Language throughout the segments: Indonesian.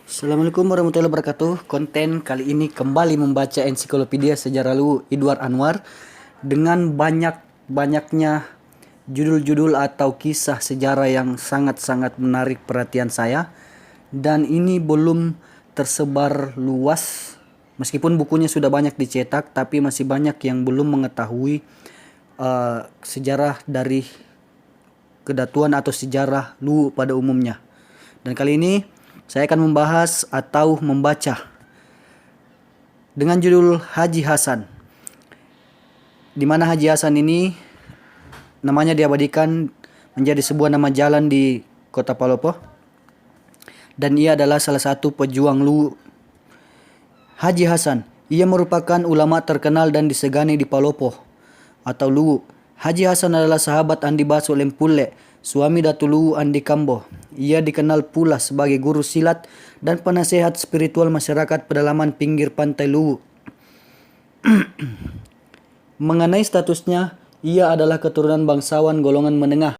Assalamualaikum warahmatullahi wabarakatuh. Konten kali ini kembali membaca ensiklopedia sejarah Luwu Edward Anwar dengan banyaknya judul-judul atau kisah sejarah yang sangat-sangat menarik perhatian saya, dan ini belum tersebar luas. Meskipun bukunya sudah banyak dicetak, tapi masih banyak yang belum mengetahui sejarah dari kedatuan atau sejarah Luwu pada umumnya. Dan kali ini saya akan membahas atau membaca dengan judul Haji Hasan, di mana Haji Hasan ini namanya diabadikan menjadi sebuah nama jalan di kota Palopo, dan ia adalah salah satu pejuang Luwu. Haji Hasan, ia merupakan ulama terkenal dan disegani di Palopo atau Luwu. Haji Hasan adalah sahabat Andi Baso Lempulle, suami Datu Luwu Andi Kambo. Ia dikenal pula sebagai guru silat dan penasehat spiritual masyarakat pedalaman pinggir pantai Luwu. Mengenai statusnya, ia adalah keturunan bangsawan golongan menengah.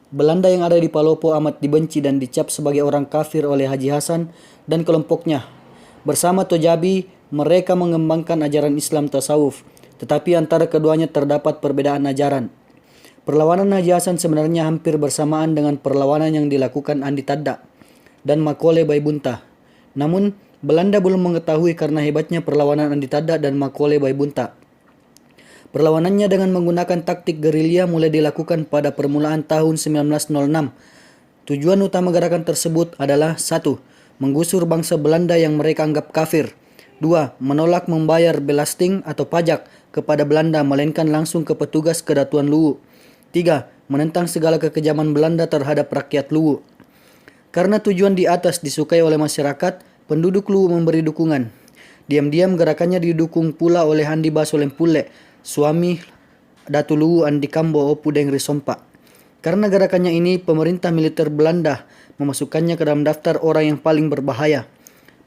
Belanda yang ada di Palopo amat dibenci dan dicap sebagai orang kafir oleh Haji Hasan dan kelompoknya. Bersama Tojabi, mereka mengembangkan ajaran Islam tasawuf, tetapi antara keduanya terdapat perbedaan ajaran. Perlawanan Haji Hasan sebenarnya hampir bersamaan dengan perlawanan yang dilakukan Andi Tadda dan Makole Baibunta. Namun, Belanda belum mengetahui karena hebatnya perlawanan Andi Tadda dan Makole Baibunta. Perlawanannya dengan menggunakan taktik gerilya mulai dilakukan pada permulaan tahun 1906. Tujuan utama gerakan tersebut adalah 1. Menggusur bangsa Belanda yang mereka anggap kafir. 2. Menolak membayar belasting atau pajak kepada Belanda melainkan langsung ke petugas kedatuan Luwu. 3. Menentang segala kekejaman Belanda terhadap rakyat Luwu. Karena tujuan di atas disukai oleh masyarakat, penduduk Luwu memberi dukungan. Diam-diam gerakannya didukung pula oleh Andi Baso Lempulle, suami Datu Luwu Andi Kambo Opudeng Risompa. Karena gerakannya ini, pemerintah militer Belanda memasukkannya ke dalam daftar orang yang paling berbahaya.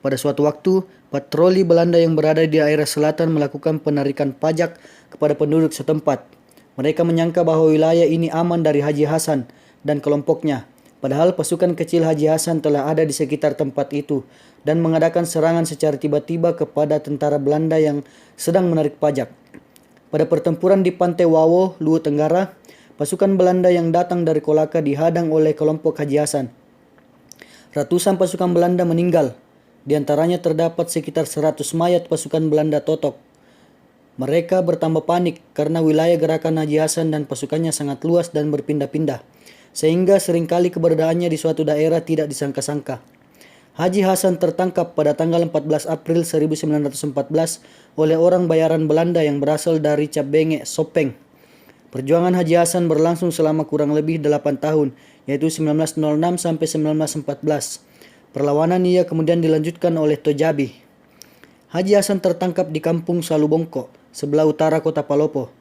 Pada suatu waktu, patroli Belanda yang berada di daerah selatan melakukan penarikan pajak kepada penduduk setempat. Mereka menyangka bahwa wilayah ini aman dari Haji Hasan dan kelompoknya. Padahal pasukan kecil Haji Hasan telah ada di sekitar tempat itu dan mengadakan serangan secara tiba-tiba kepada tentara Belanda yang sedang menarik pajak. Pada pertempuran di Pantai Wawo, Luwu Tenggara, pasukan Belanda yang datang dari Kolaka dihadang oleh kelompok Haji Hasan. Ratusan pasukan Belanda meninggal. Di antaranya terdapat sekitar 100 mayat pasukan Belanda Totok. Mereka bertambah panik karena wilayah gerakan Haji Hasan dan pasukannya sangat luas dan berpindah-pindah, sehingga seringkali keberadaannya di suatu daerah tidak disangka-sangka. Haji Hasan tertangkap pada tanggal 14 April 1914 oleh orang bayaran Belanda yang berasal dari Cabenge, Sopeng. Perjuangan Haji Hasan berlangsung selama kurang lebih 8 tahun, yaitu 1906 sampai 1914. Perlawanan ia kemudian dilanjutkan oleh Tojabi. Haji Hasan tertangkap di kampung Salubongko, sebelah utara kota Palopo.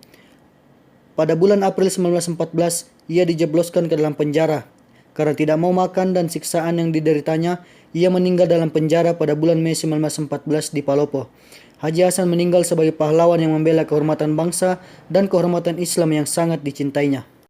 Pada bulan April 1914, ia dijebloskan ke dalam penjara. Karena tidak mau makan dan siksaan yang dideritanya, ia meninggal dalam penjara pada bulan Mei 1914 di Palopo. Haji Hasan meninggal sebagai pahlawan yang membela kehormatan bangsa dan kehormatan Islam yang sangat dicintainya.